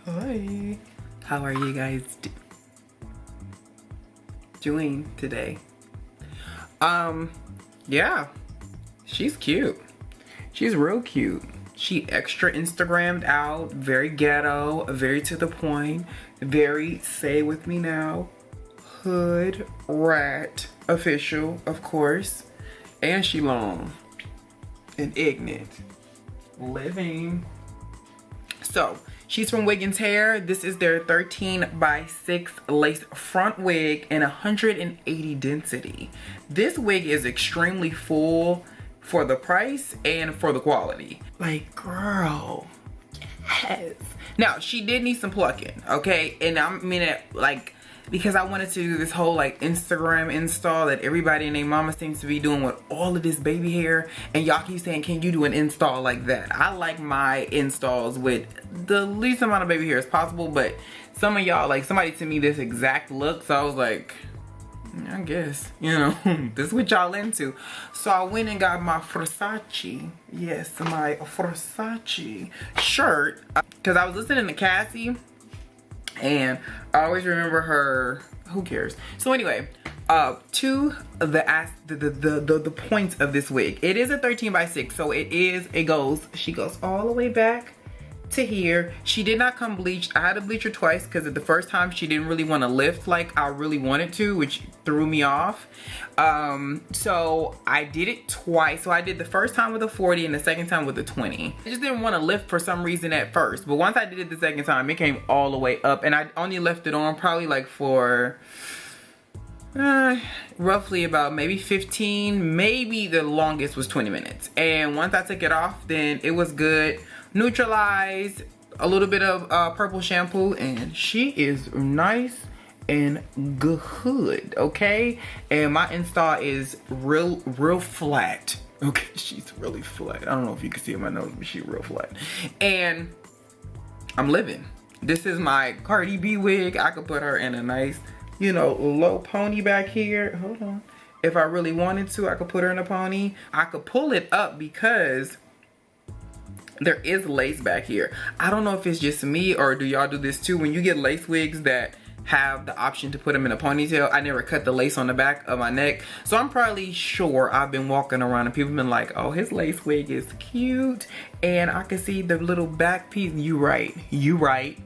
Hi, how are you guys doing today? Yeah, she's cute. She's real cute. She extra Instagrammed out, very ghetto, very to the point, very say with me now, hood rat official, of course, and she long and ignorant living. So she's from Wiggins Hair. This is their 13x6 lace front wig in 180 density. This wig is extremely full for the price and for the quality. Like, girl, yes. Now, she did need some plucking, okay? And I mean it like, because I wanted to do this whole like Instagram install that everybody and their mama seems to be doing with all of this baby hair, and y'all keep saying, can you do an install like that? I like my installs with the least amount of baby hair as possible, but some of y'all, like somebody sent me this exact look, so I was like, I guess, you know, this is what y'all into. So I went and got my Versace, yes, my Versace shirt, because I was listening to Cassie, and I always remember her, who cares? So anyway, to the points of this wig. It is a 13x6, so she goes all the way back to here. She did not come bleached. I had to bleach her twice because the first time she didn't really want to lift like I really wanted to, which threw me off. So I did it twice. So I did the first time with a 40 and the second time with a 20. I just didn't want to lift for some reason at first, but once I did it the second time, it came all the way up, and I only left it on probably like for roughly about maybe 15, maybe the longest was 20 minutes. And once I took it off, then it was good. Neutralized, a little bit of purple shampoo, and she is nice and good, okay? And my install is real flat, okay? She's really flat. I don't know if you can see my nose, but she's real flat. And I'm living. This is my Cardi B wig. I could put her in a nice, you know, low pony back here. Hold on. If I really wanted to, I could put her in a pony. I could pull it up because there is lace back here. I don't know if it's just me or do y'all do this too. When you get lace wigs that have the option to put them in a ponytail, I never cut the lace on the back of my neck. So I'm probably sure I've been walking around and people have been like, oh, his lace wig is cute. And I can see the little back piece. You right.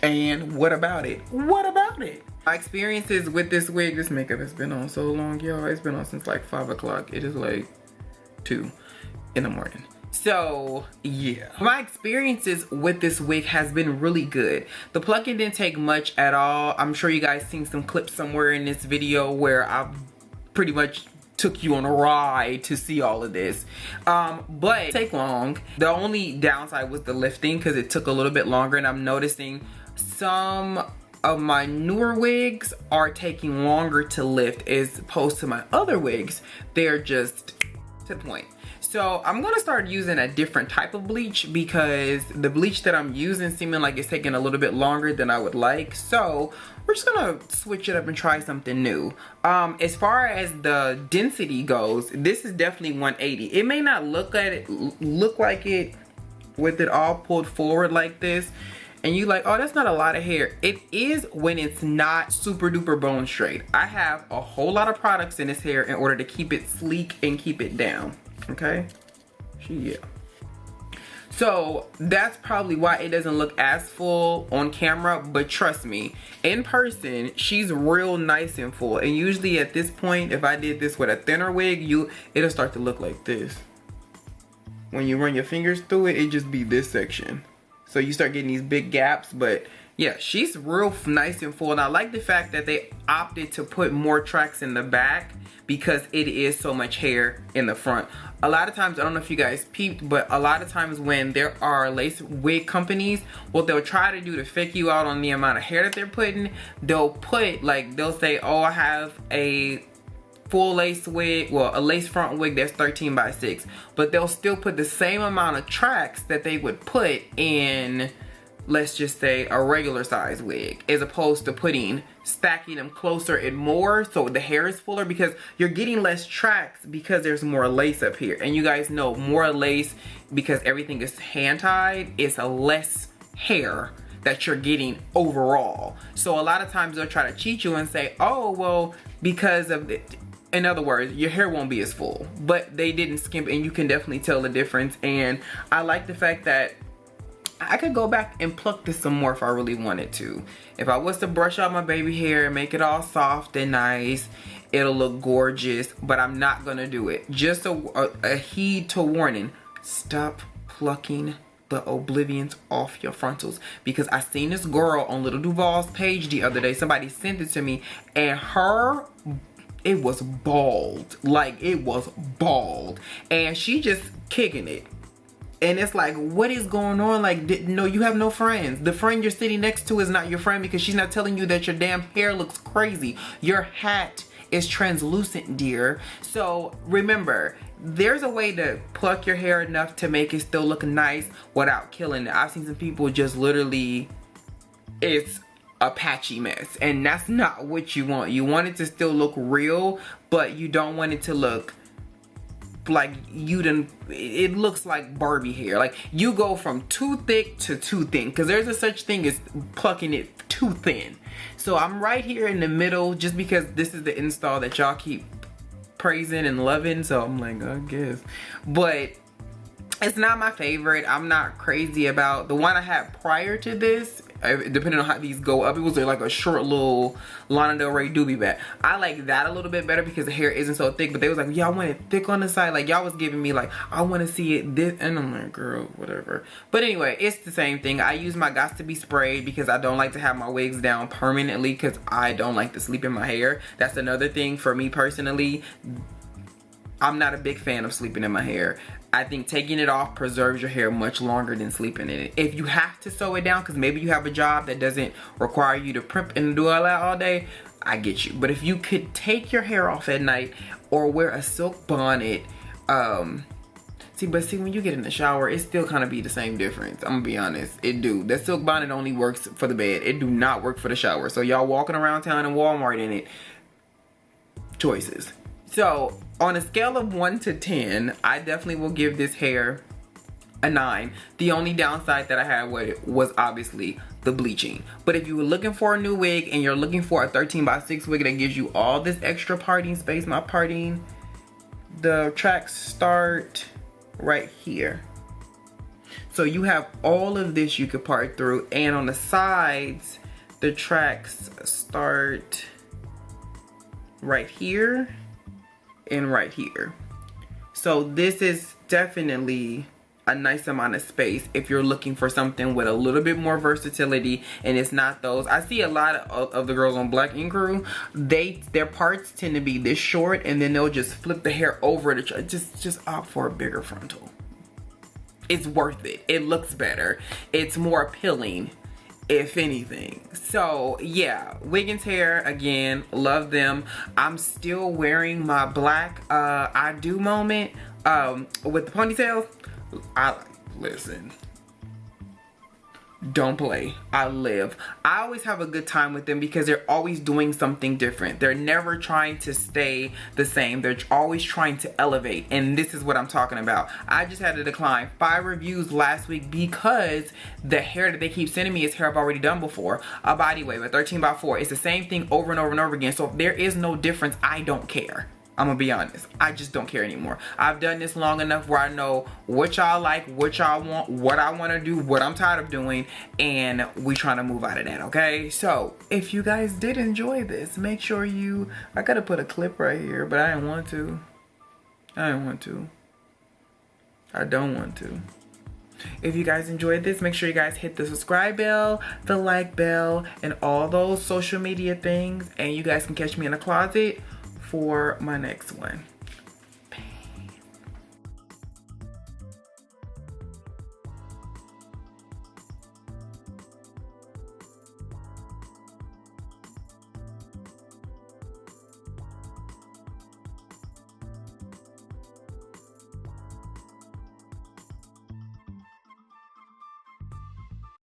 And what about it? What about it? My experiences with this wig, this makeup has been on so long, y'all. It's been on since like 5 o'clock. It is like 2 in the morning. So yeah, my experiences with this wig has been really good. The plucking didn't take much at all. I'm sure you guys seen some clips somewhere in this video where I pretty much took you on a ride to see all of this, but it take long. The only downside was the lifting because it took a little bit longer, and I'm noticing some of my newer wigs are taking longer to lift as opposed to my other wigs. They're just to the point. So I'm gonna start using a different type of bleach because the bleach that I'm using seeming like it's taking a little bit longer than I would like. So we're just gonna switch it up and try something new. As far as the density goes, this is definitely 180. It may not look like it with it all pulled forward like this, and you like, oh, that's not a lot of hair. It is when it's not super duper bone straight. I have a whole lot of products in this hair in order to keep it sleek and keep it down. Okay, yeah. So that's probably why it doesn't look as full on camera, but trust me, in person, she's real nice and full. And usually at this point, if I did this with a thinner wig, it'll start to look like this. When you run your fingers through it, it just be this section. So you start getting these big gaps, but Yeah, she's real nice and full. And I like the fact that they opted to put more tracks in the back because it is so much hair in the front. A lot of times, I don't know if you guys peeped, but a lot of times when there are lace wig companies, what they'll try to do to fake you out on the amount of hair that they're putting, they'll put, like, they'll say, oh, I have a full lace wig, well, a lace front wig that's 13 by 6. But they'll still put the same amount of tracks that they would put in, let's just say, a regular size wig, as opposed to stacking them closer and more so the hair is fuller, because you're getting less tracks because there's more lace up here. And you guys know, more lace, because everything is hand tied, it's a less hair that you're getting overall. So a lot of times they'll try to cheat you and say, oh, well, because of it, in other words, your hair won't be as full. But they didn't skimp, and you can definitely tell the difference. And I like the fact that I could go back and pluck this some more if I really wanted to. If I was to brush out my baby hair and make it all soft and nice, it'll look gorgeous, but I'm not gonna do it. Just a heed to warning, stop plucking the oblivions off your frontals, because I seen this girl on Little Duval's page the other day. Somebody sent it to me, and it was bald. Like, it was bald, and she just kicking it. And it's like, what is going on? Like, no, you have no friends. The friend you're sitting next to is not your friend, because she's not telling you that your damn hair looks crazy. Your hat is translucent, dear. So remember, there's a way to pluck your hair enough to make it still look nice without killing it. I've seen some people just literally, it's a patchy mess, and that's not what you want. You want it to still look real, but you don't want it to look like it looks like Barbie hair. Like, you go from too thick to too thin, because there's a such thing as plucking it too thin. So I'm right here in the middle, just because this is the install that y'all keep praising and loving. So I'm like, I guess, but it's not my favorite. I'm not crazy about the one I had prior to this. Depending on how these go up, it was like a short little Lana Del Rey doobie bat. I like that a little bit better because the hair isn't so thick. But they was like, yeah, I want it thick on the side. Like, y'all was giving me like, I want to see it this, and I'm like, girl, whatever. But anyway, it's the same thing. I use my Got to Be sprayed because I don't like to have my wigs down permanently, because I don't like to sleep in my hair. That's another thing for me personally. I'm not a big fan of sleeping in my hair. I think taking it off preserves your hair much longer than sleeping in it. If you have to sew it down, because maybe you have a job that doesn't require you to primp and do all that all day, I get you. But if you could take your hair off at night or wear a silk bonnet, see, when you get in the shower, it still kind of be the same difference. I'm gonna be honest, it do. That silk bonnet only works for the bed. It do not work for the shower. So y'all walking around town in Walmart in it, choices. So on a scale of 1 to 10, I definitely will give this hair a 9. The only downside that I had with it was obviously the bleaching. But if you were looking for a new wig and you're looking for a 13 by 6 wig that gives you all this extra parting space, not parting, the tracks start right here. So you have all of this you could part through, and on the sides, the tracks start right here and right here. So this is definitely a nice amount of space if you're looking for something with a little bit more versatility, and it's not those. I see a lot of the girls on Black Ink Crew, their parts tend to be this short, and then they'll just flip the hair over to just opt for a bigger frontal. It's worth it. It looks better. It's more appealing, if anything. So yeah, Wiggins Hair, again, love them. I'm still wearing my black I do moment with the ponytails. Listen, don't play. I live. I always have a good time with them because they're always doing something different. They're never trying to stay the same. They're always trying to elevate, and this is what I'm talking about. I just had to decline 5 reviews last week because the hair that they keep sending me is hair I've already done before. A body wave, a 13 by 4. It's the same thing over and over and over again. So if there is no difference, I don't care. I'm gonna be honest, I just don't care anymore. I've done this long enough where I know what y'all like, what y'all want, what I want to do, what I'm tired of doing, and we trying to move out of that, okay? So if you guys did enjoy this, make sure I gotta put a clip right here, but I didn't want to. I don't want to. If you guys enjoyed this, make sure you guys hit the subscribe bell, the like bell, and all those social media things. And you guys can catch me in the closet for my next one.